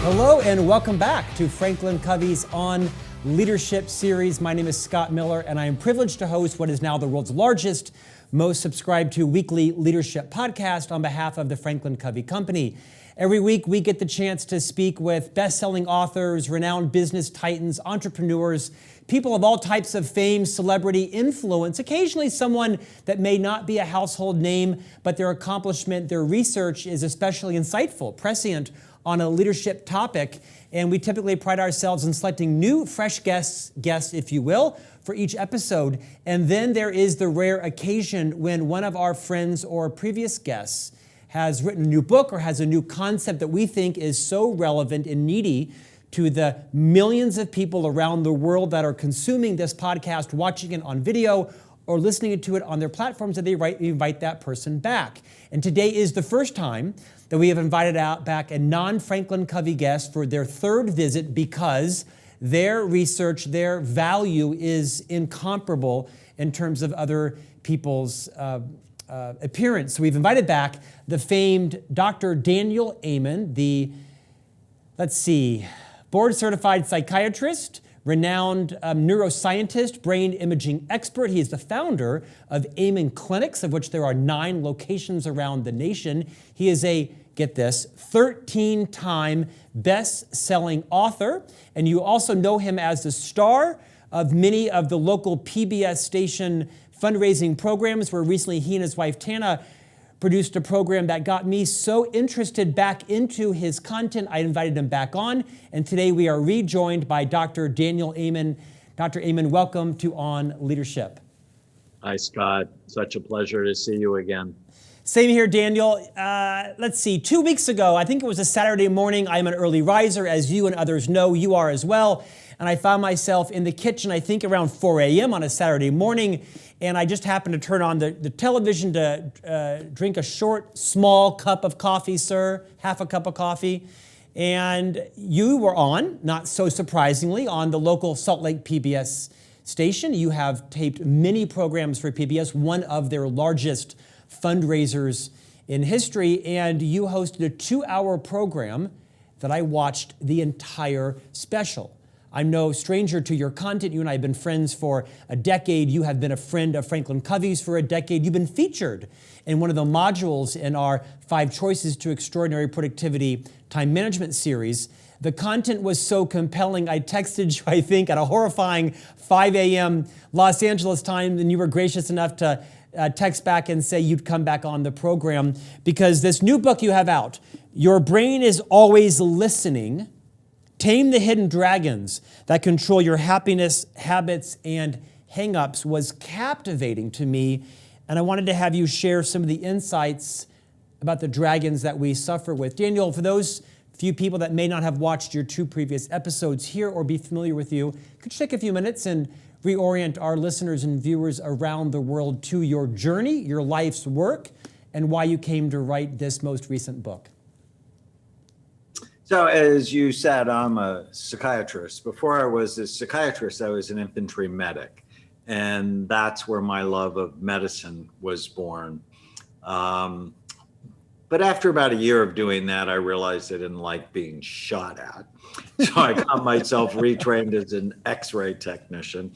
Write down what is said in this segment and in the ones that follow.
Hello and welcome back to FranklinCovey's On Leadership series. My name is Scott Miller and I am privileged to host what is now the world's largest, most subscribed to weekly leadership podcast on behalf of the FranklinCovey Company. Every week we get the chance to speak with best-selling authors, renowned business titans, entrepreneurs, people of all types of fame, celebrity, influence, occasionally someone that may not be a household name, but their accomplishment, their research is especially insightful, prescient on a leadership topic. And we typically pride ourselves in selecting new, fresh guests, if you will, for each episode. And then there is the rare occasion when one of our friends or previous guests has written a new book or has a new concept that we think is so relevant and needy to the millions of people around the world that are consuming this podcast, watching it on video, or listening to it on their platforms, that they invite that person back. And today is the first time that we have invited back a non-FranklinCovey guest for their third visit because their research, their value is incomparable in terms of other people's appearance. So we've invited back the famed Dr. Daniel Amen, the, board-certified psychiatrist, renowned neuroscientist, brain imaging expert. He is the founder of Amen Clinics, of which there are 9 locations around the nation. He is a, get this, 13-time best-selling author. And you also know him as the star of many of the local PBS station fundraising programs, where recently he and his wife Tana produced a program that got me so interested back into his content, I invited him back on. And today we are rejoined by Dr. Daniel Amen. Dr. Amen, welcome to On Leadership. Hi, Scott. Such a pleasure to see you again. Same here, Daniel. 2 weeks ago, I think it was a Saturday morning. I'm an early riser, as you and others know. You are as well. And I found myself in the kitchen, I think around 4 a.m. on a Saturday morning. And I just happened to turn on the television to drink a short, small cup of coffee, sir, half a cup of coffee. And you were on, not so surprisingly, on the local Salt Lake PBS station. You have taped many programs for PBS, one of their largest fundraisers in history. And you hosted a 2-hour program that I watched the entire special. I'm no stranger to your content. You and I have been friends for a decade. You have been a friend of FranklinCovey's for a decade. You've been featured in one of the modules in our 5 Choices to Extraordinary Productivity Time Management series. The content was so compelling, I texted you, I think, at a horrifying 5 a.m. Los Angeles time, and you were gracious enough to text back and say you'd come back on the program, because this new book you have out, Your Brain is Always Listening, Tame the Hidden Dragons that Control Your Happiness, Habits, and Hang-Ups, was captivating to me. And I wanted to have you share some of the insights about the dragons that we suffer with. Daniel, for those few people that may not have watched your 2 previous episodes here or be familiar with you, could you take a few minutes and reorient our listeners and viewers around the world to your journey, your life's work, and why you came to write this most recent book? So as you said, I'm a psychiatrist. Before I was a psychiatrist, I was an infantry medic. And that's where my love of medicine was born. But after about a year of doing that, I realized I didn't like being shot at. So I got myself retrained as an X-ray technician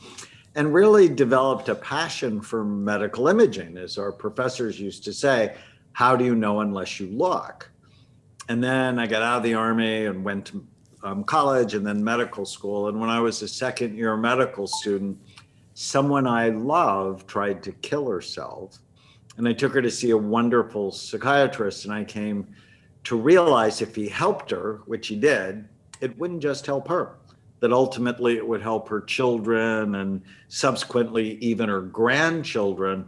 and really developed a passion for medical imaging. As our professors used to say, how do you know unless you look? And then I got out of the Army and went to college and then medical school. And when I was a second-year medical student, someone I loved tried to kill herself. And I took her to see a wonderful psychiatrist. And I came to realize if he helped her, which he did, it wouldn't just help her, that ultimately it would help her children and subsequently even her grandchildren,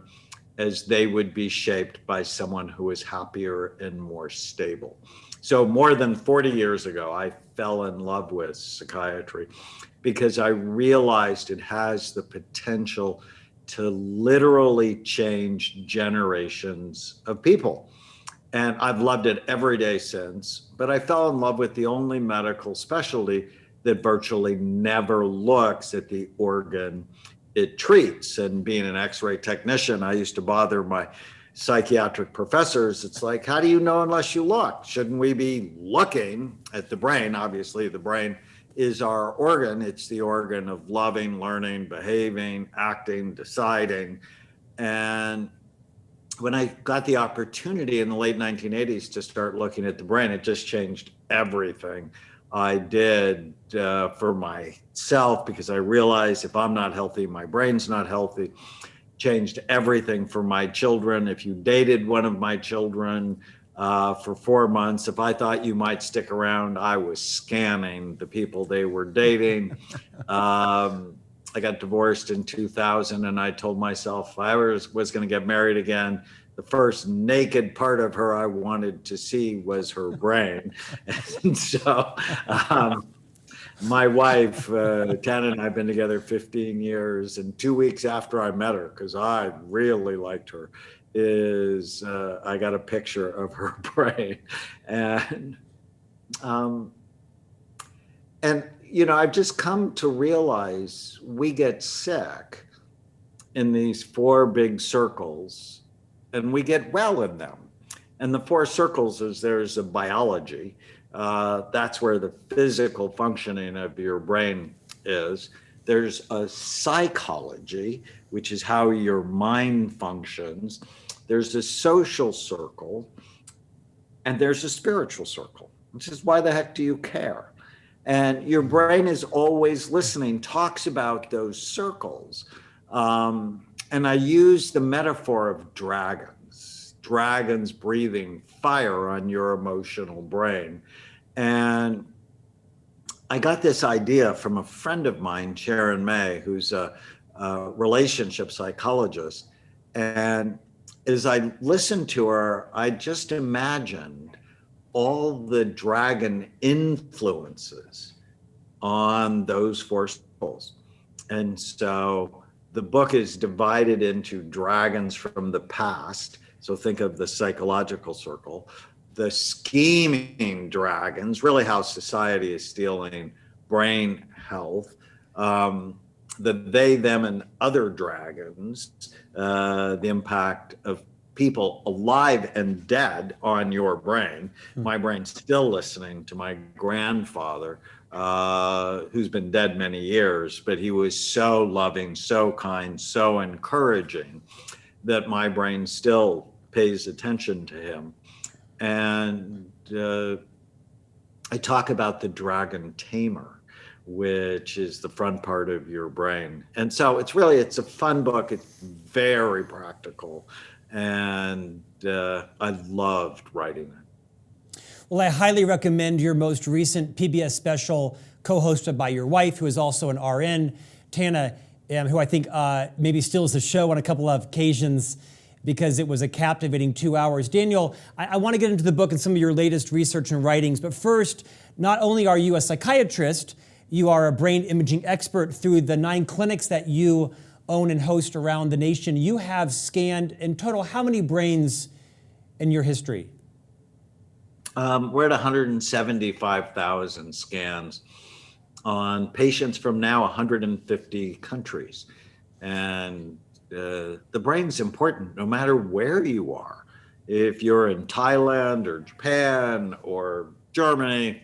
as they would be shaped by someone who is happier and more stable. So more than 40 years ago, I fell in love with psychiatry because I realized it has the potential to literally change generations of people. And I've loved it every day since, but I fell in love with the only medical specialty that virtually never looks at the organ it treats. And being an X-ray technician, I used to bother my psychiatric professors, it's like, how do you know unless you look? Shouldn't we be looking at the brain? Obviously, the brain is our organ. It's the organ of loving, learning, behaving, acting, deciding. And when I got the opportunity in the late 1980s to start looking at the brain, it just changed everything I did for myself, because I realized if I'm not healthy, my brain's not healthy. Changed everything for my children. If you dated one of my children for 4 months, if I thought you might stick around, I was scanning the people they were dating. I got divorced in 2000, and I told myself if I was going to get married again, the first naked part of her I wanted to see was her brain. And so my wife, Tana, and I have been together 15 years, and 2 weeks after I met her, because I really liked her, I got a picture of her brain. And I've just come to realize we get sick in these 4 big circles, and we get well in them. And the 4 circles is there's a biology. That's where the physical functioning of your brain is. There's a psychology, which is how your mind functions. There's a social circle, and there's a spiritual circle, which is why the heck do you care? And your brain is always listening, talks about those circles. And I use the metaphor of dragons breathing fire on your emotional brain. And I got this idea from a friend of mine, Sharon May, who's a relationship psychologist. And as I listened to her, I just imagined all the dragon influences on those 4 circles. And so the book is divided into dragons from the past. So think of the psychological circle, the scheming dragons, really how society is stealing brain health, the they, them, and other dragons, the impact of people alive and dead on your brain. My brain's still listening to my grandfather, who's been dead many years, but he was so loving, so kind, so encouraging that my brain still pays attention to him. And I talk about the dragon tamer, which is the front part of your brain. And so it's a fun book. It's very practical. And I loved writing it. Well, I highly recommend your most recent PBS special, co-hosted by your wife, who is also an RN, Tana, who I think maybe steals the show on a couple of occasions because it was a captivating 2 hours. Daniel, I want to get into the book and some of your latest research and writings, but first, not only are you a psychiatrist, you are a brain imaging expert. Through the 9 clinics that you own and host around the nation. You have scanned in total how many brains in your history? We're at 175,000 scans on patients from now 150 countries. And the brain's important no matter where you are. If you're in Thailand or Japan or Germany,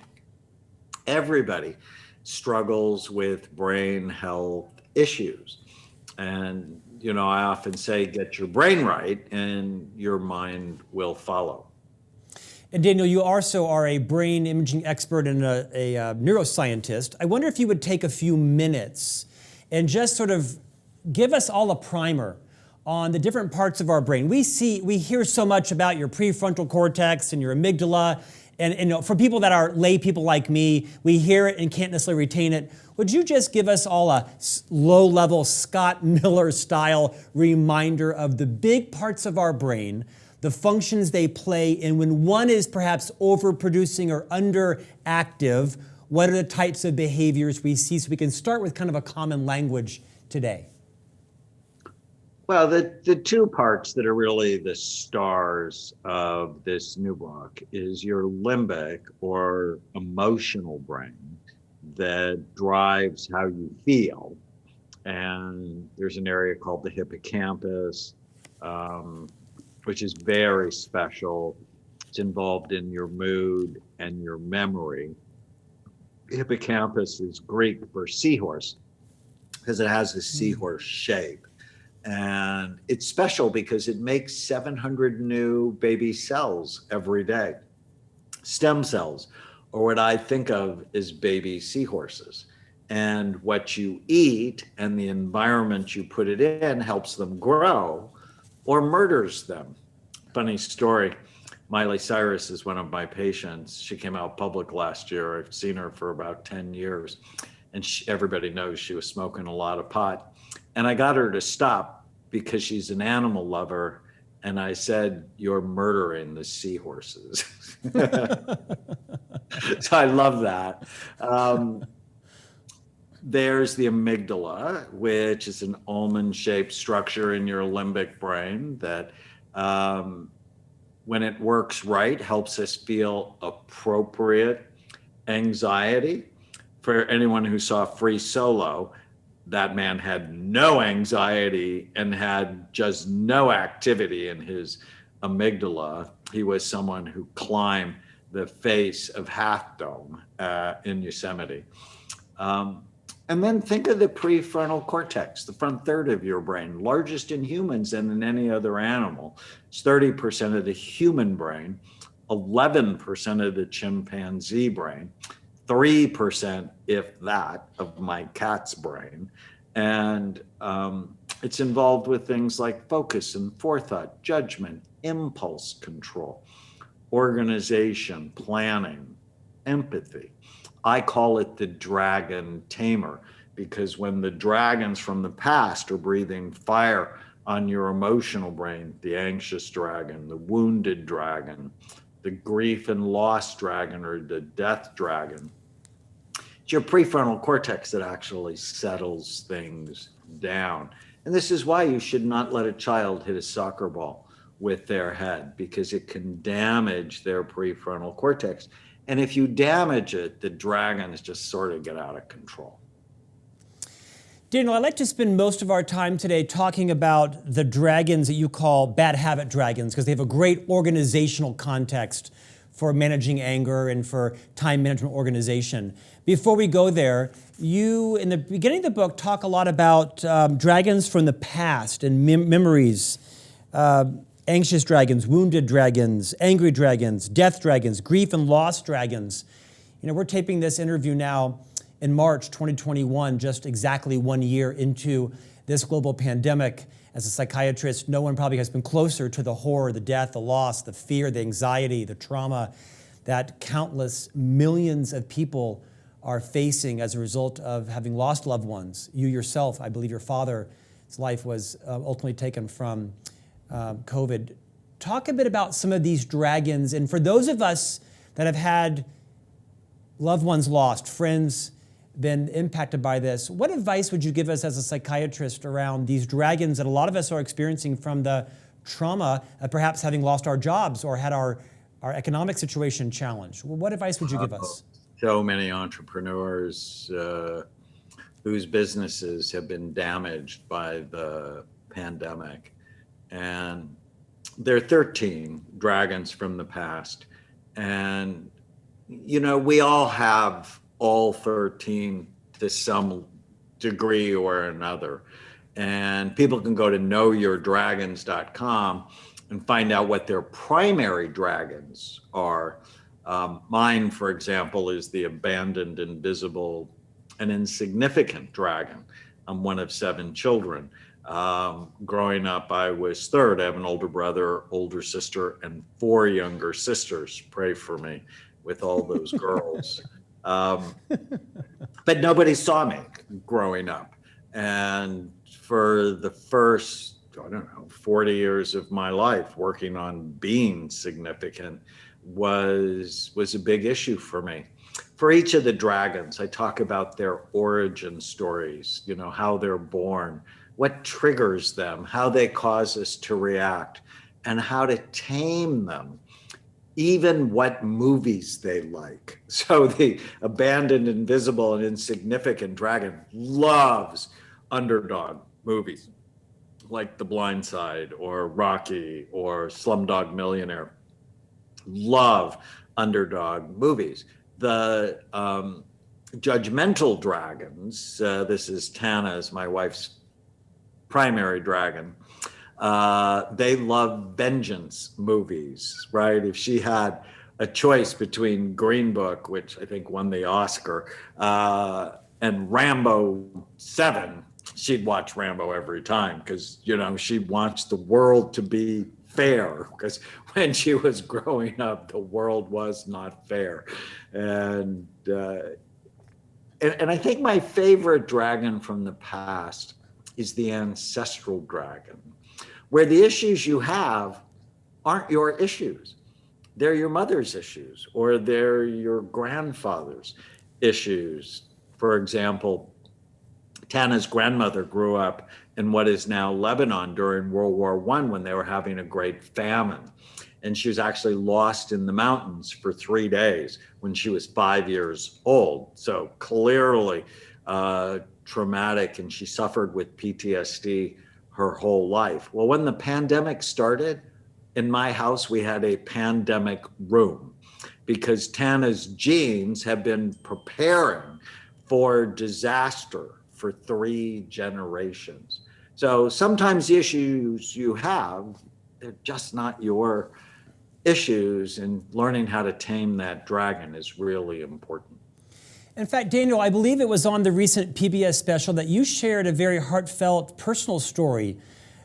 everybody struggles with brain health issues. And, I often say, get your brain right and your mind will follow. And Daniel, you also are a brain imaging expert and a neuroscientist. I wonder if you would take a few minutes and just sort of give us all a primer on the different parts of our brain. We hear so much about your prefrontal cortex and your amygdala. And for people that are lay people like me, we hear it and can't necessarily retain it. Would you just give us all a low-level Scott Miller style reminder of the big parts of our brain, the functions they play, and when one is perhaps overproducing or underactive, what are the types of behaviors we see, so we can start with kind of a common language today? Well, the 2 parts that are really the stars of this new book is your limbic or emotional brain that drives how you feel. And there's an area called the hippocampus. which is very special. It's involved in your mood and your memory. Hippocampus is Greek for seahorse because it has this seahorse shape. And it's special because it makes 700 new baby cells every day. Stem cells, or what I think of as baby seahorses. And what you eat and the environment you put it in helps them grow or murders them. Funny story. Miley Cyrus is one of my patients. She came out public last year. I've seen her for about 10 years. And everybody knows she was smoking a lot of pot. And I got her to stop because she's an animal lover. And I said, "You're murdering the seahorses." So I love that. There's the amygdala, which is an almond-shaped structure in your limbic brain that when it works right, helps us feel appropriate anxiety. For anyone who saw Free Solo, that man had no anxiety and had just no activity in his amygdala. He was someone who climbed the face of Half Dome in Yosemite. And then think of the prefrontal cortex, the front third of your brain, largest in humans and in any other animal. It's 30% of the human brain, 11% of the chimpanzee brain, 3%, if that, of my cat's brain. And it's involved with things like focus and forethought, judgment, impulse control, organization, planning, empathy. I call it the dragon tamer because when the dragons from the past are breathing fire on your emotional brain, the anxious dragon, the wounded dragon, the grief and loss dragon, or the death dragon, it's your prefrontal cortex that actually settles things down. And this is why you should not let a child hit a soccer ball with their head, because it can damage their prefrontal cortex. And if you damage it, the dragons just sort of get out of control. Daniel, I'd like to spend most of our time today talking about the dragons that you call bad habit dragons, because they have a great organizational context for managing anger and for time management organization. Before we go there, you, in the beginning of the book, talk a lot about dragons from the past and memories, anxious dragons, wounded dragons, angry dragons, death dragons, grief and loss dragons. You know, we're taping this interview now in March 2021, just exactly 1 year into this global pandemic. As a psychiatrist, no one probably has been closer to the horror, the death, the loss, the fear, the anxiety, the trauma that countless millions of people are facing as a result of having lost loved ones. You yourself, I believe your father's life was ultimately taken from COVID. Talk a bit about some of these dragons. And for those of us that have had loved ones lost, friends been impacted by this, what advice would you give us as a psychiatrist around these dragons that a lot of us are experiencing from the trauma of perhaps having lost our jobs or had our economic situation challenged? What advice would you give us? So many entrepreneurs whose businesses have been damaged by the pandemic. And there are 13 dragons from the past. And, you know, we all have all 13 to some degree or another. And people can go to knowyourdragons.com and find out what their primary dragons are. Mine, for example, is the abandoned, invisible, and insignificant dragon. I'm one of 7 children. Growing up, I was third. I have an older brother, older sister, and 4 younger sisters. Pray for me with all those girls. But nobody saw me growing up. And for the first, 40 years of my life, working on being significant was a big issue for me. For each of the dragons, I talk about their origin stories, how they're born, what triggers them, how they cause us to react, and how to tame them, even what movies they like. So the abandoned, invisible, and insignificant dragon loves underdog movies. like The Blind Side or Rocky or Slumdog Millionaire. Love underdog movies. The judgmental dragons, this is Tana's, my wife's primary dragon, they love vengeance movies, right? If she had a choice between Green Book, which I think won the Oscar, and Rambo 7, she'd watch Rambo every time because, she wants the world to be fair, because when she was growing up, the world was not fair. And I think my favorite dragon from the past is the ancestral dragon, where the issues you have aren't your issues. They're your mother's issues, or they're your grandfather's issues. For example, Tana's grandmother grew up in what is now Lebanon during World War I, when they were having a great famine. And she was actually lost in the mountains for 3 days when she was 5 years old. So clearly traumatic, and she suffered with PTSD her whole life. Well, when the pandemic started, in my house, we had a pandemic room because Tana's genes have been preparing for disaster for 3 generations. So sometimes the issues you have, they're just not your issues, and learning how to tame that dragon is really important. In fact, Daniel, I believe it was on the recent PBS special that you shared a very heartfelt personal story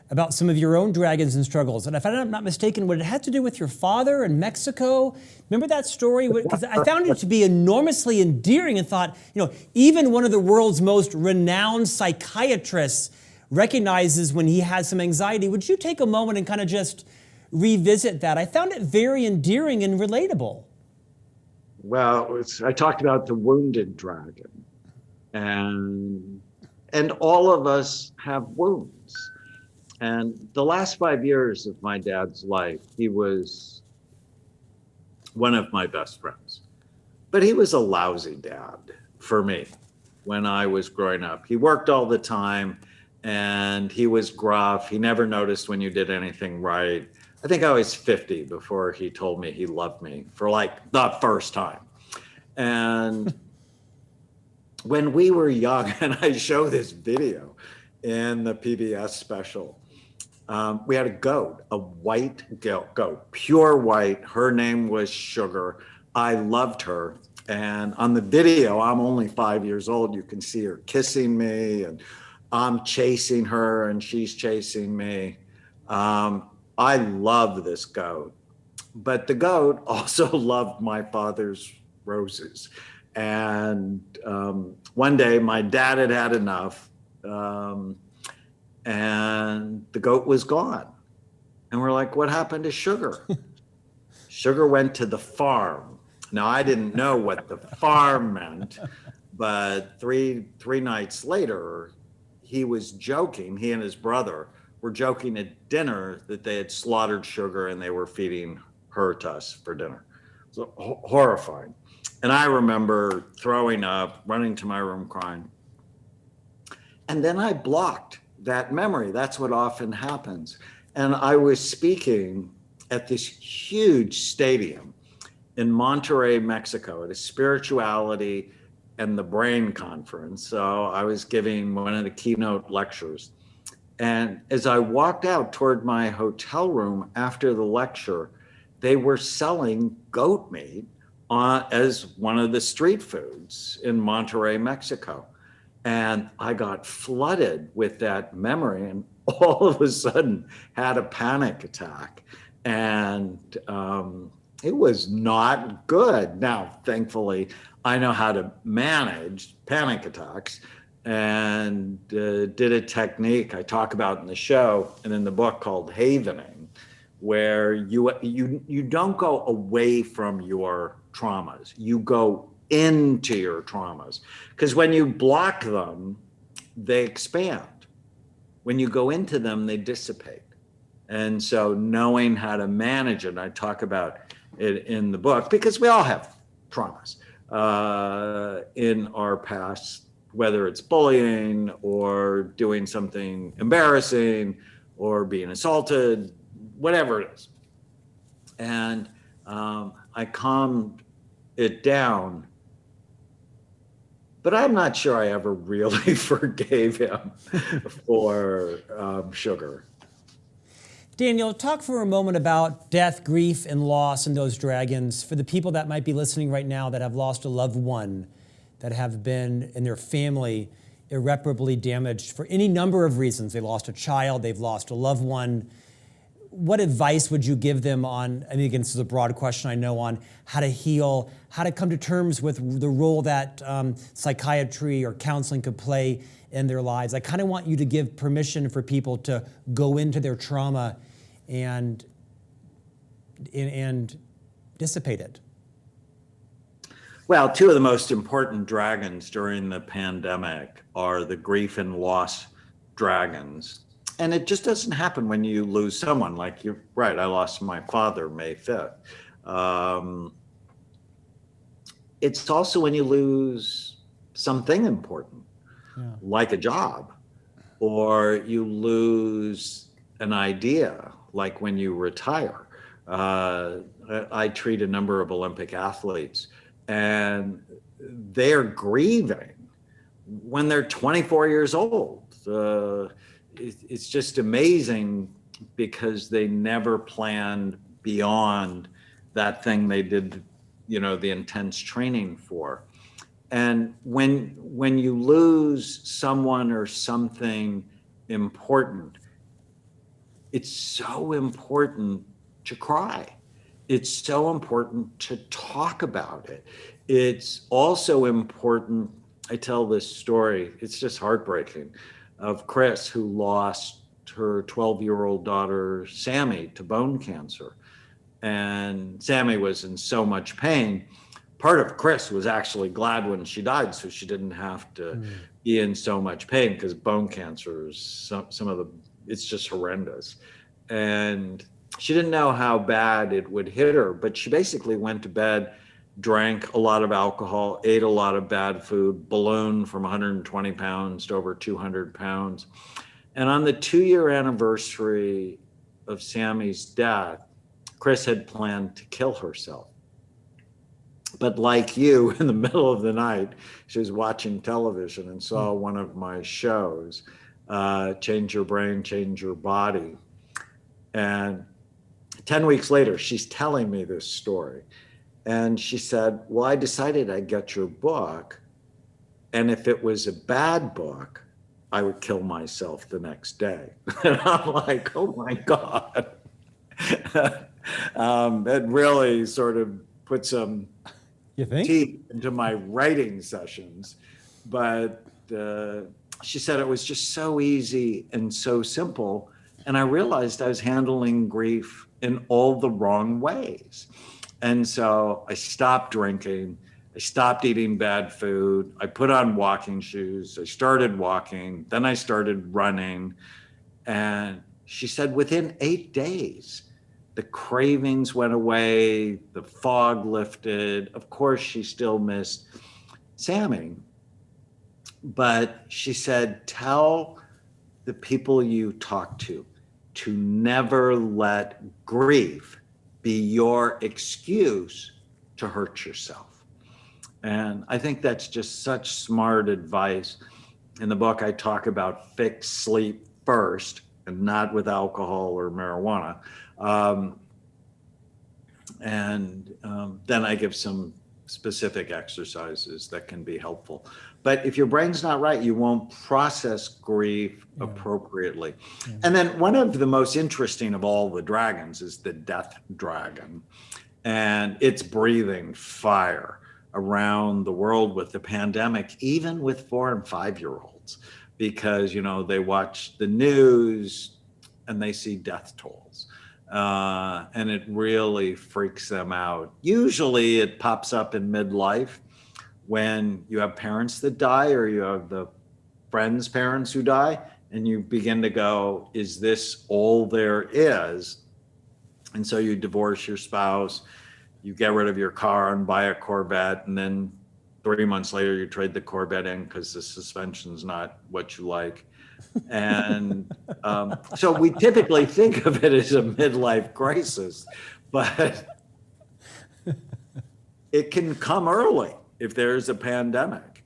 about some of your own dragons and struggles. And if I'm not mistaken, what it had to do with your father in Mexico. Remember that story? Because I found it to be enormously endearing and thought, even one of the world's most renowned psychiatrists recognizes when he has some anxiety. Would you take a moment and kind of just revisit that? I found it very endearing and relatable. Well, I talked about the wounded dragon, and all of us have wounds. And the last 5 years of my dad's life, he was one of my best friends. But he was a lousy dad for me when I was growing up. He worked all the time, and he was gruff. He never noticed when you did anything right. I think I was 50 before he told me he loved me for like the first time. And when we were young, and I show this video in the PBS special, we had a goat, a white goat, pure white. Her name was Sugar. I loved her. And on the video, I'm only 5 years old. You can see her kissing me, and I'm chasing her, and she's chasing me. I love this goat, but the goat also loved my father's roses. And one day my dad had had enough, and the goat was gone. And we're like, what happened to Sugar? Sugar went to the farm. Now, I didn't know what the farm meant, but three nights later, he was joking, he and his brother were joking at dinner that they had slaughtered Sugar and they were feeding her to us for dinner. So horrifying. And I remember throwing up, running to my room crying. And then I blocked that memory. That's what often happens. And I was speaking at this huge stadium in Monterrey, Mexico, at a spirituality and the brain conference. So I was giving one of the keynote lectures. And as I walked out toward my hotel room after the lecture, they were selling goat meat as one of the street foods in Monterrey, Mexico. And I got flooded with that memory, and all of a sudden had a panic attack. And it was not good. Now, thankfully, I know how to manage panic attacks, and did a technique I talk about in the show and in the book called havening, where you don't go away from your traumas, you go into your traumas. Because when you block them, they expand. When you go into them, they dissipate. And so knowing how to manage it, I talk about it in the book, because we all have traumas in our past. whether it's bullying or doing something embarrassing or being assaulted, whatever it is. And I calmed it down, but I'm not sure I ever really forgave him for sugar. Daniel, talk for a moment about death, grief, and loss and those dragons. For the people that might be listening right now that have lost a loved one, that have been in their family irreparably damaged for any number of reasons. They lost a child, they've lost a loved one. What advice would you give them on, I mean, again, this is a broad question I know, on how to heal, how to come to terms with the role that psychiatry or counseling could play in their lives? I kind of want you to give permission for people to go into their trauma and dissipate it. Well, two of the most important dragons during the pandemic are the grief and loss dragons. And it just doesn't happen when you lose someone. Like, you're right, I lost my father May 5th. It's also when you lose something important, like a job, or you lose an idea, like when you retire. I treat a number of Olympic athletes, and they're grieving when they're 24 years old. It's just amazing because they never planned beyond that thing they did, the intense training for. And when you lose someone or something important, it's so important to cry. It's so important to talk about it. It's also important, I tell this story, it's just heartbreaking, of Chris, who lost her 12-year-old daughter, Sammy, to bone cancer. And Sammy was in so much pain. Part of Chris was actually glad when she died, so she didn't have to be in so much pain, because bone cancer is it's just horrendous. And she didn't know how bad it would hit her, but she basically went to bed, drank a lot of alcohol, ate a lot of bad food, ballooned from 120 pounds to over 200 pounds. And on the 2-year anniversary of Sammy's death, Chris had planned to kill herself. But like you, in the middle of the night, she was watching television and saw one of my shows, Change Your Brain, Change Your Body. And 10 weeks later, she's telling me this story. And she said, well, I decided I'd get your book, and if it was a bad book, I would kill myself the next day. And I'm like, oh my God. It really sort of put some teeth into my writing sessions. But she said it was just so easy and so simple. And I realized I was handling grief in all the wrong ways. And so I stopped drinking, I stopped eating bad food, I put on walking shoes, I started walking, then I started running. And she said within 8 days, the cravings went away, the fog lifted. Of course, she still missed Sammy. But she said, tell the people you talk to never let grief be your excuse to hurt yourself. And I think that's just such smart advice. In the book, I talk about fix sleep first, and not with alcohol or marijuana. Then I give some specific exercises that can be helpful. But if your brain's not right, you won't process grief appropriately. And then one of the most interesting of all the dragons is the death dragon. And it's breathing fire around the world with the pandemic, even with 4 and 5-year-olds, because, they watch the news and they see death tolls. And it really freaks them out. Usually it pops up in midlife when you have parents that die, or you have the friends' parents who die, and you begin to go, is this all there is? And so you divorce your spouse, you get rid of your car and buy a Corvette, and then 3 months later, you trade the Corvette in because the suspension's not what you like. And so we typically think of it as a midlife crisis, but it can come early if there's a pandemic,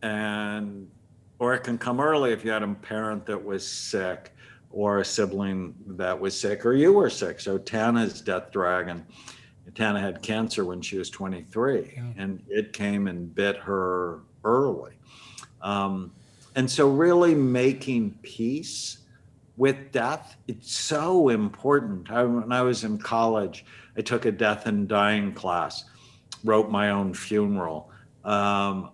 or it can come early if you had a parent that was sick or a sibling that was sick or you were sick. So Tana's death dragon, Tana had cancer when she was 23, and it came and bit her early. And so really making peace with death, it's so important. When I was in college, I took a death and dying class, wrote my own funeral. And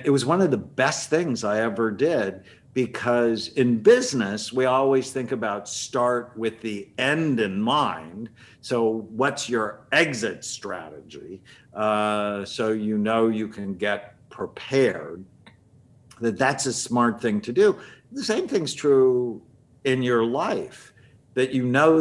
it was one of the best things I ever did, because in business, we always think about start with the end in mind. So what's your exit strategy? So you can get prepared. That's a smart thing to do. The same thing's true in your life, that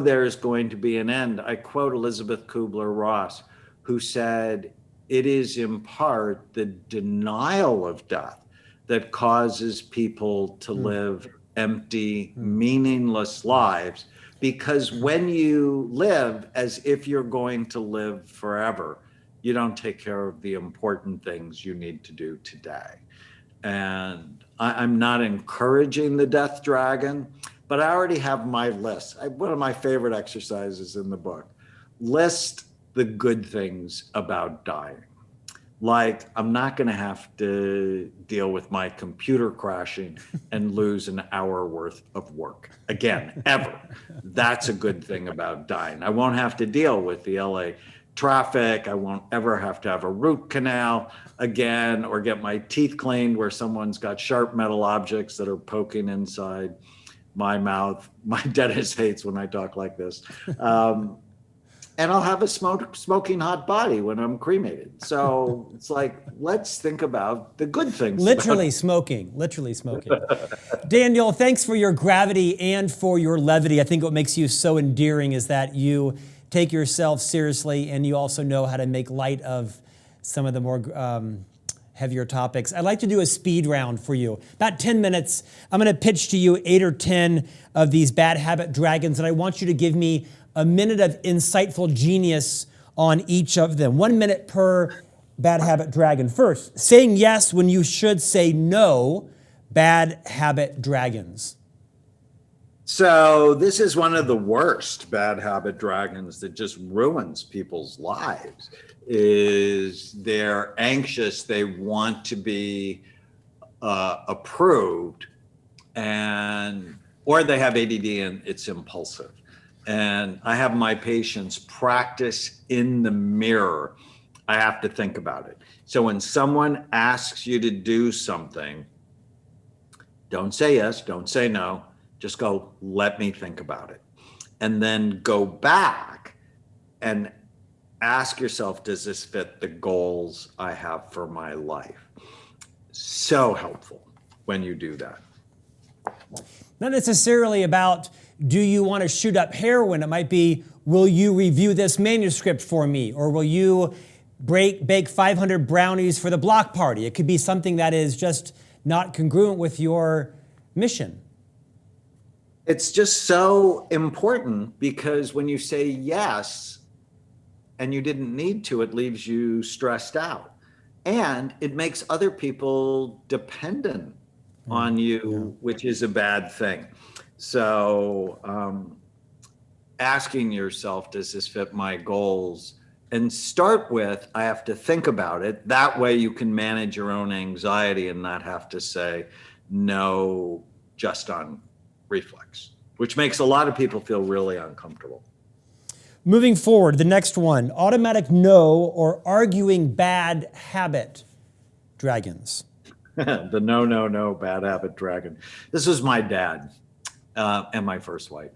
there's going to be an end. I quote Elizabeth Kubler-Ross, who said, "It is in part the denial of death that causes people to live empty, meaningless lives, because when you live as if you're going to live forever, you don't take care of the important things you need to do today." And I'm not encouraging the death dragon, but I already have my list. One of my favorite exercises in the book, list the good things about dying. Like, I'm not going to have to deal with my computer crashing and lose an hour worth of work again, ever. That's a good thing about dying. I won't have to deal with the LA traffic. I won't ever have to have a root canal again, or get my teeth cleaned where someone's got sharp metal objects that are poking inside my mouth. My dentist hates when I talk like this. And I'll have a smoking hot body when I'm cremated. So it's like, let's think about the good things. Literally smoking. Daniel, thanks for your gravity and for your levity. I think what makes you so endearing is that you take yourself seriously, and you also know how to make light of some of the more heavier topics. I'd like to do a speed round for you. About 10 minutes. I'm going to pitch to you 8 or 10 of these bad habit dragons, and I want you to give me a minute of insightful genius on each of them. 1 minute per bad habit dragon. First, saying yes when you should say no, bad habit dragons. So this is one of the worst bad habit dragons that just ruins people's lives. Is they're anxious, they want to be approved, or they have ADD and it's impulsive. And I have my patients practice in the mirror. I have to think about it. So when someone asks you to do something, don't say yes, don't say no. Just go, let me think about it. And then go back and ask yourself, does this fit the goals I have for my life? So helpful when you do that. Not necessarily about, do you want to shoot up heroin? It might be, will you review this manuscript for me? Or will you bake 500 brownies for the block party? It could be something that is just not congruent with your mission. It's just so important, because when you say yes and you didn't need to, it leaves you stressed out. And it makes other people dependent on you, which is a bad thing. So asking yourself, does this fit my goals? And start with, I have to think about it. That way you can manage your own anxiety and not have to say no just on reflex, which makes a lot of people feel really uncomfortable. Moving forward, the next one, automatic no or arguing bad habit dragons. The no bad habit dragon. This was my dad and my first wife.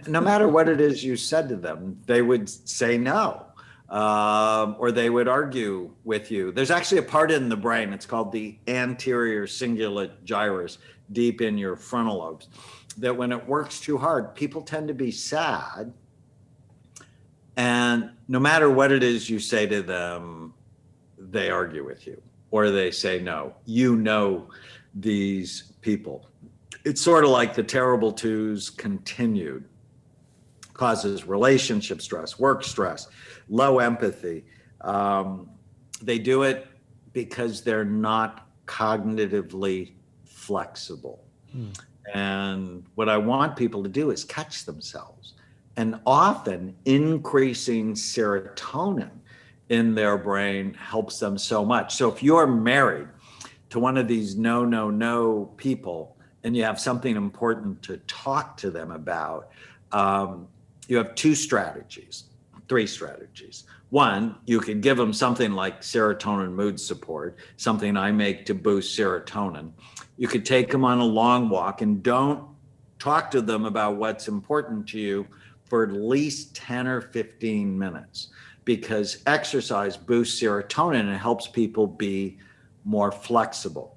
No matter what it is you said to them, they would say no, or they would argue with you. There's actually a part in the brain, it's called the anterior cingulate gyrus, deep in your frontal lobes, that when it works too hard, people tend to be sad. And no matter what it is you say to them, they argue with you. or they say no. You know these people. It's sort of like the terrible twos continued. Causes relationship stress, work stress, low empathy. They do it because they're not cognitively flexible. And what I want people to do is catch themselves. And often increasing serotonin in their brain helps them so much. So if you're married to one of these no people and you have something important to talk to them about, you have three strategies. One, you could give them something like serotonin mood support, something I make to boost serotonin. You could take them on a long walk and don't talk to them about what's important to you for at least 10 or 15 minutes, because exercise boosts serotonin and it helps people be more flexible.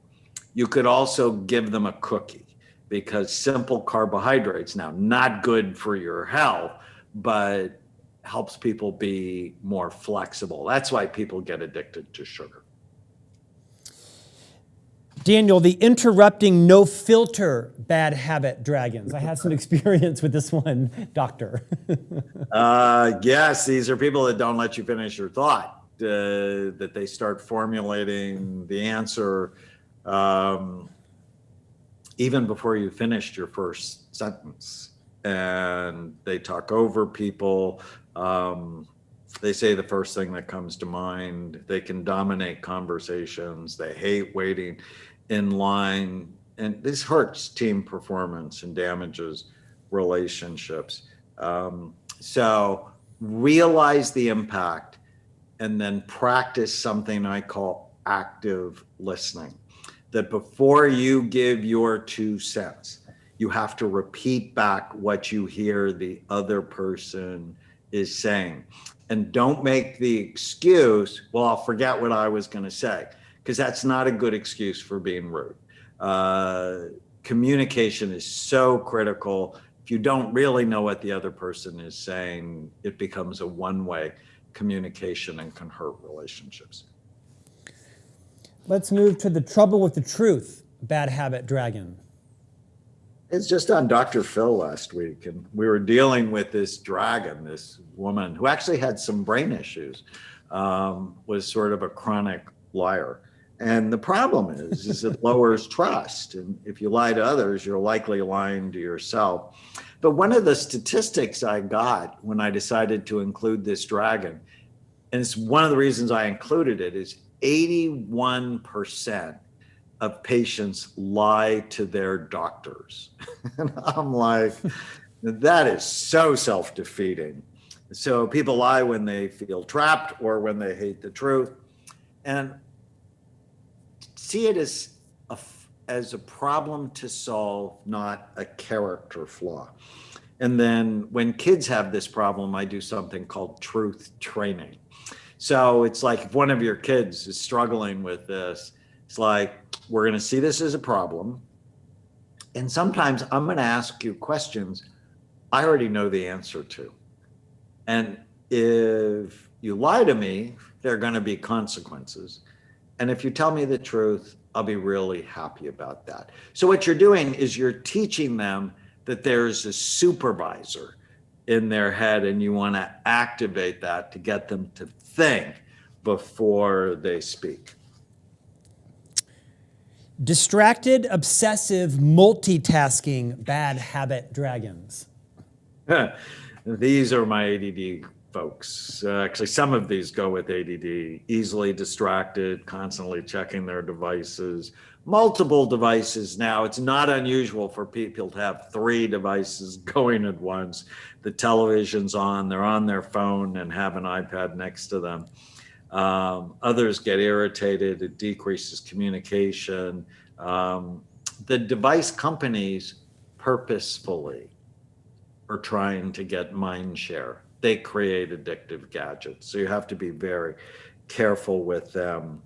You could also give them a cookie, because simple carbohydrates, now not good for your health, but helps people be more flexible. That's why people get addicted to sugar. Daniel, the interrupting, no filter bad habit dragons. I have some experience with this one, doctor. Yes, these are people that don't let you finish your thought, that they start formulating the answer even before you finished your first sentence. And they talk over people. They say the first thing that comes to mind. They can dominate conversations. They hate waiting in line. And this hurts team performance and damages relationships. So realize the impact and then practice something I call active listening. That before you give your 2 cents, you have to repeat back what you hear the other person is saying. And don't make the excuse, well, I'll forget what I was going to say, because that's not a good excuse for being rude. Communication is so critical. If you don't really know what the other person is saying, it becomes a one-way communication and can hurt relationships. Let's move to the trouble with the truth, bad habit dragon. It's just on Dr. Phil last week, and we were dealing with this dragon, this woman who actually had some brain issues, was sort of a chronic liar. And the problem is it lowers trust. And if you lie to others, you're likely lying to yourself. But one of the statistics I got when I decided to include this dragon, and it's one of the reasons I included it, is 81% of patients lie to their doctors. And I'm like, that is so self-defeating. So people lie when they feel trapped or when they hate the truth. And see it as a problem to solve, not a character flaw. And then when kids have this problem, I do something called truth training. So it's like if one of your kids is struggling with this, it's like, we're going to see this as a problem. And sometimes I'm going to ask you questions I already know the answer to. And if you lie to me, there are going to be consequences. And if you tell me the truth, I'll be really happy about that. So what you're doing is you're teaching them that there's a supervisor in their head, and you want to activate that to get them to think before they speak. Distracted, obsessive, multitasking, bad habit dragons. These are my ADD folks. Actually, some of these go with ADD. Easily distracted, constantly checking their devices, multiple devices now. It's not unusual for people to have 3 devices going at once. The television's on, they're on their phone and have an iPad next to them. Others get irritated, it decreases communication. The device companies purposefully are trying to get mind share. They create addictive gadgets, so you have to be very careful with them.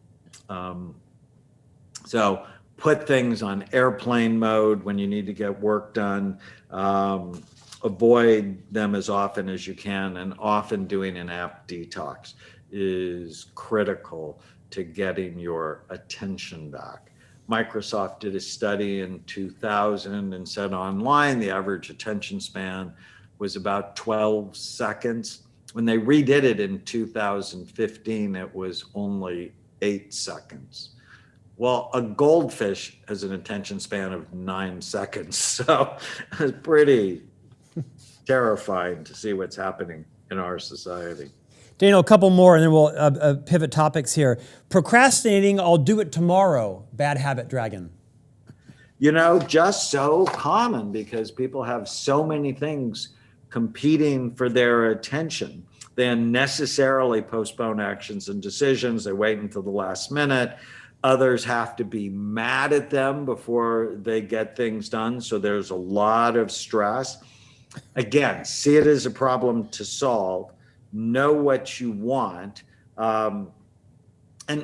So put things on airplane mode when you need to get work done. Avoid them as often as you can, and often doing an app detox is critical to getting your attention back. Microsoft did a study in 2000 and said online the average attention span was about 12 seconds. When they redid it in 2015, it was only 8 seconds. Well, a goldfish has an attention span of 9 seconds. So it's pretty terrifying to see what's happening in our society. Daniel, a couple more and then we'll pivot topics here. Procrastinating, I'll do it tomorrow. Bad habit, Dragon. Just so common because people have so many things competing for their attention. They unnecessarily postpone actions and decisions. They wait until the last minute. Others have to be mad at them before they get things done. So there's a lot of stress. Again, see it as a problem to solve. Know what you want. And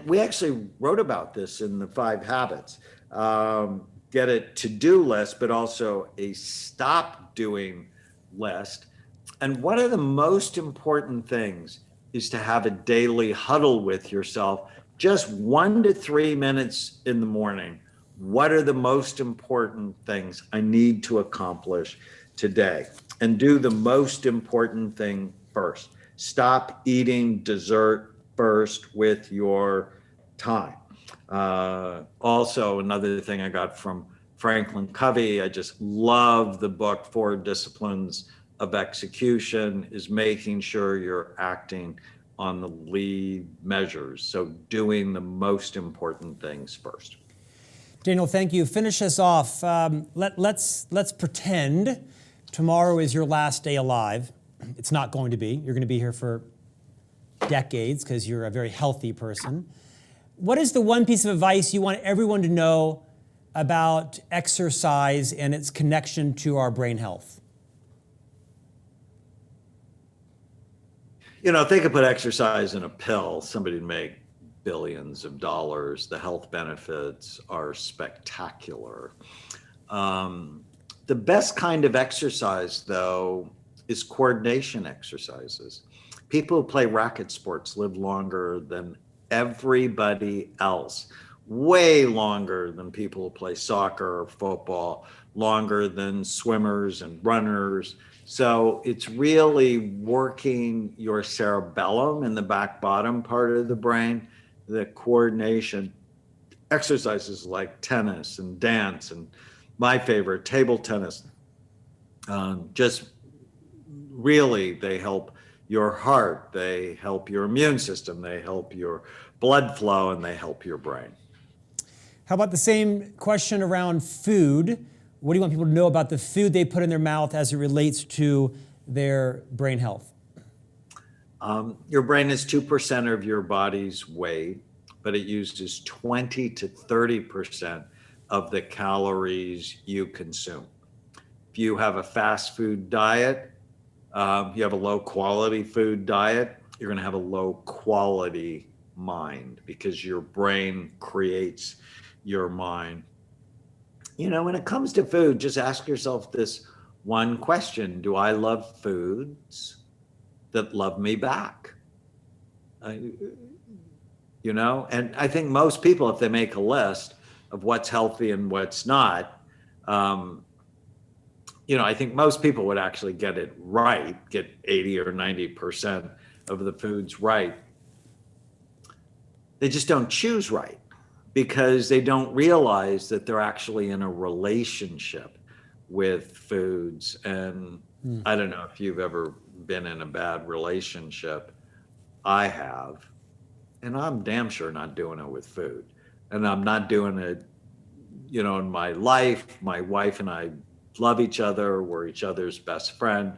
we actually wrote about this in the 5 habits. Get a to-do list, but also a stop doing list. And one of the most important things is to have a daily huddle with yourself, just 1 to 3 minutes in the morning. What are the most important things I need to accomplish today? And do the most important thing first. Stop eating dessert first with your time. Also, another thing I got from FranklinCovey, I just love the book 4 Disciplines of Execution, is making sure you're acting on the lead measures. So doing the most important things first. Daniel, thank you. Finish us off. Let's pretend tomorrow is your last day alive. It's not going to be. You're going to be here for decades because you're a very healthy person. What is the one piece of advice you want everyone to know about exercise and its connection to our brain health? They could put exercise in a pill. Somebody would make billions of dollars. The health benefits are spectacular. The best kind of exercise, though, is coordination exercises. People who play racket sports live longer than everybody else, way longer than people who play soccer or football, longer than swimmers and runners. So it's really working your cerebellum in the back bottom part of the brain, the coordination. Exercises like tennis and dance and my favorite, table tennis. Just really, they help your heart, they help your immune system, they help your blood flow, and they help your brain. How about the same question around food? What do you want people to know about the food they put in their mouth as it relates to their brain health? Your brain is 2% of your body's weight, but it uses 20 to 30% of the calories you consume. If you have a fast food diet, you have a low quality food diet, you're going to have a low quality mind because your brain creates your mind. When it comes to food, just ask yourself this one question. Do I love foods that love me back? And I think most people, if they make a list of what's healthy and what's not, I think most people would actually get it right, get 80 or 90% of the foods right. They just don't choose right because they don't realize that they're actually in a relationship with foods. And I don't know if you've ever been in a bad relationship. I have. And I'm damn sure not doing it with food. And I'm not doing it, in my life. My wife and I love each other. We're each other's best friend.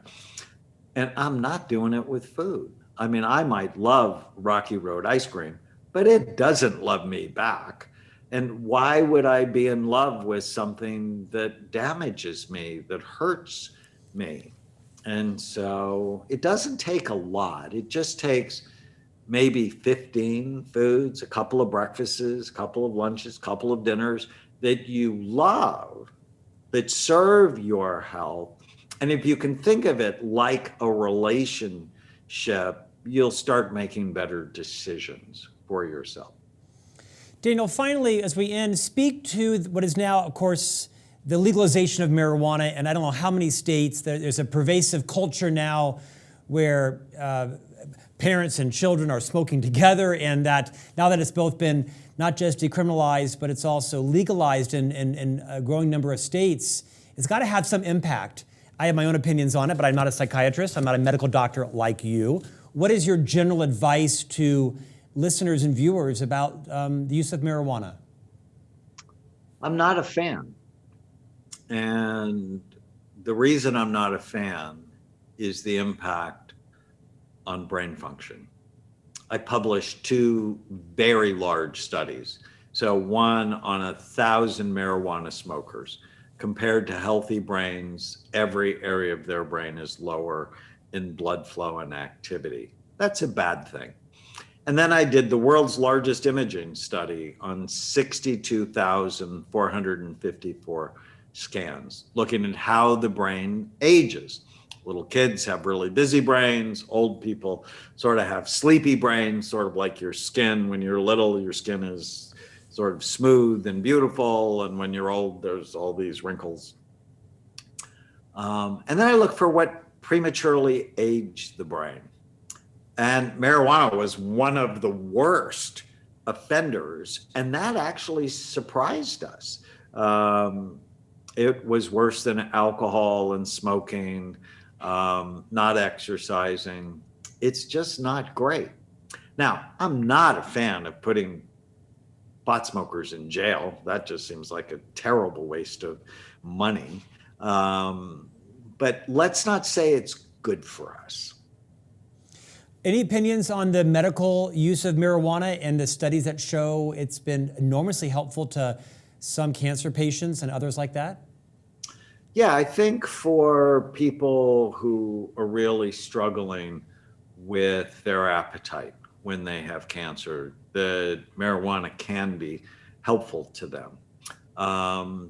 And I'm not doing it with food. I mean, I might love Rocky Road ice cream, but it doesn't love me back. And why would I be in love with something that damages me, that hurts me? And so it doesn't take a lot. It just takes maybe 15 foods, a couple of breakfasts, a couple of lunches, a couple of dinners that you love, that serve your health. And if you can think of it like a relationship, you'll start making better decisions for yourself. Daniel, finally, as we end, speak to what is now, of course, the legalization of marijuana. And I don't know how many states, there's a pervasive culture now where parents and children are smoking together, and that now that it's both been not just decriminalized, but it's also legalized in a growing number of states, it's got to have some impact. I have my own opinions on it, but I'm not a psychiatrist. I'm not a medical doctor like you. What is your general advice to listeners and viewers about the use of marijuana? I'm not a fan. And the reason I'm not a fan is the impact on brain function. I published 2 very large studies. So one on 1,000 marijuana smokers. Compared to healthy brains, every area of their brain is lower in blood flow and activity. That's a bad thing. And then I did the world's largest imaging study on 62,454 scans, looking at how the brain ages. Little kids have really busy brains. Old people sort of have sleepy brains, sort of like your skin. When you're little, your skin is sort of smooth and beautiful. And when you're old, there's all these wrinkles. And then I look for what prematurely aged the brain. And marijuana was one of the worst offenders. And that actually surprised us. It was worse than alcohol and smoking, not exercising. It's just not great. Now, I'm not a fan of putting pot smokers in jail. That just seems like a terrible waste of money. But let's not say it's good for us. Any opinions on the medical use of marijuana and the studies that show it's been enormously helpful to some cancer patients and others like that? Yeah, I think for people who are really struggling with their appetite when they have cancer, the marijuana can be helpful to them.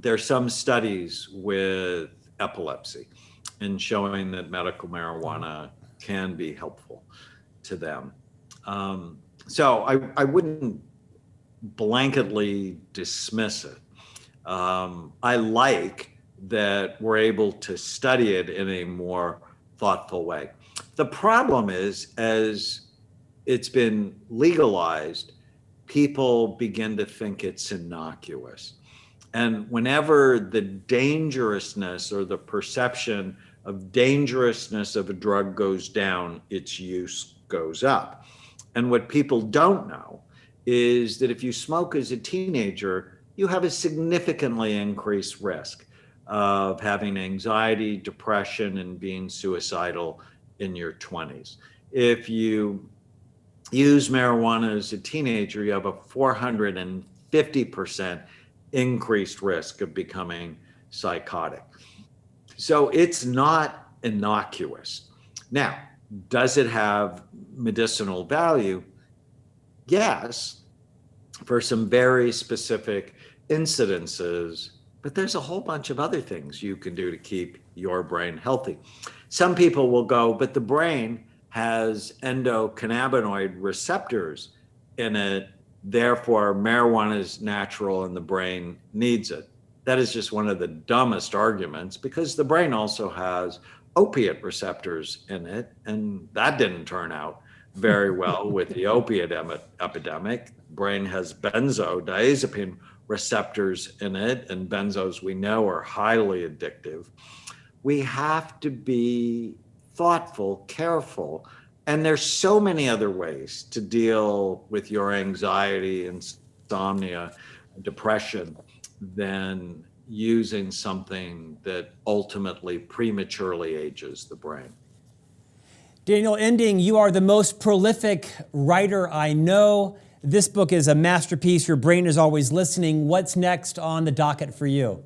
There's some studies with epilepsy in showing that medical marijuana can be helpful to them. So I wouldn't blanketly dismiss it. I like that we're able to study it in a more thoughtful way. The problem is, as it's been legalized, people begin to think it's innocuous. And whenever the dangerousness or the perception of dangerousness of a drug goes down, its use goes up. And what people don't know is that if you smoke as a teenager, you have a significantly increased risk of having anxiety, depression, and being suicidal in your 20s. If you use marijuana as a teenager, you have a 450% increased risk of becoming psychotic. So it's not innocuous. Now, does it have medicinal value? Yes, for some very specific incidences, but there's a whole bunch of other things you can do to keep your brain healthy. Some people will go, but the brain has endocannabinoid receptors in it, therefore marijuana is natural and the brain needs it. That is just one of the dumbest arguments, because the brain also has opiate receptors in it, and that didn't turn out very well with the opiate epidemic. Brain has benzodiazepine receptors in it, and benzos, we know, are highly addictive. We have to be thoughtful, careful, and there's so many other ways to deal with your anxiety, insomnia, depression than using something that ultimately prematurely ages the brain. Daniel, ending, you are the most prolific writer I know. This book is a masterpiece. Your brain is always listening. What's next on the docket for you?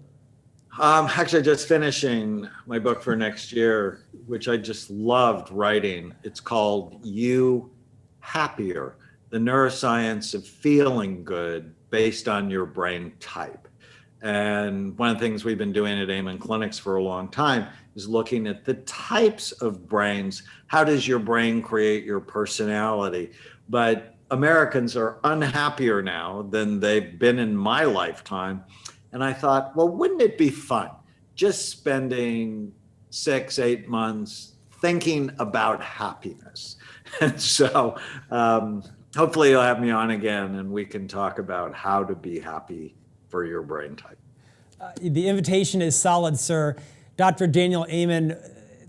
Actually, just finishing my book for next year, which I just loved writing. It's called You Happier, the neuroscience of feeling good based on your brain type. And one of the things we've been doing at Amen Clinics for a long time is looking at the types of brains. How does your brain create your personality? But Americans are unhappier now than they've been in my lifetime. And I thought, well, wouldn't it be fun just spending 6, 8 months thinking about happiness? And so hopefully you'll have me on again and we can talk about how to be happy for your brain type. The invitation is solid, sir. Dr. Daniel Amen,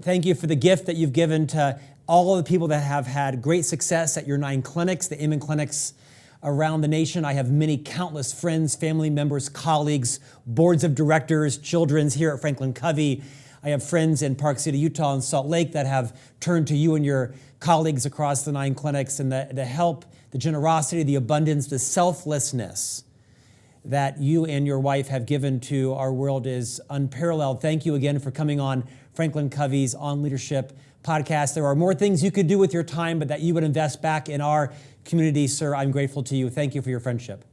thank you for the gift that you've given to all of the people that have had great success at your 9 clinics, the Amen clinics around the nation. I have many countless friends, family members, colleagues, boards of directors, children's here at FranklinCovey. I have friends in Park City, Utah, and Salt Lake that have turned to you and your colleagues across the 9 clinics, and the help, the generosity, the abundance, the selflessness that you and your wife have given to our world is unparalleled. Thank you again for coming on FranklinCovey's On Leadership podcast. There are more things you could do with your time, but that you would invest back in our community, sir. I'm grateful to you. Thank you for your friendship.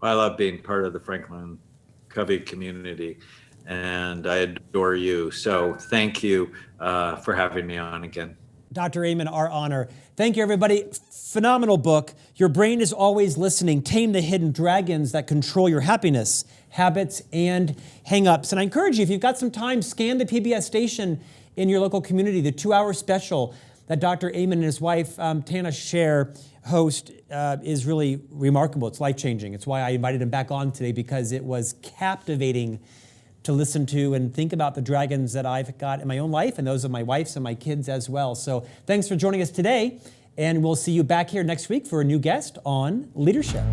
I love being part of the FranklinCovey community, and I adore you. So thank you for having me on again. Dr. Amen, our honor. Thank you, everybody. Phenomenal book. Your brain is always listening. Tame the hidden dragons that control your happiness, habits, and hang-ups. And I encourage you, if you've got some time, scan the PBS station in your local community. The 2-hour special that Dr. Amen and his wife, Tana Scher, host is really remarkable. It's life-changing. It's why I invited him back on today, because it was captivating to listen to and think about the dragons that I've got in my own life and those of my wife's and my kids as well. So thanks for joining us today, and we'll see you back here next week for a new guest on leadership.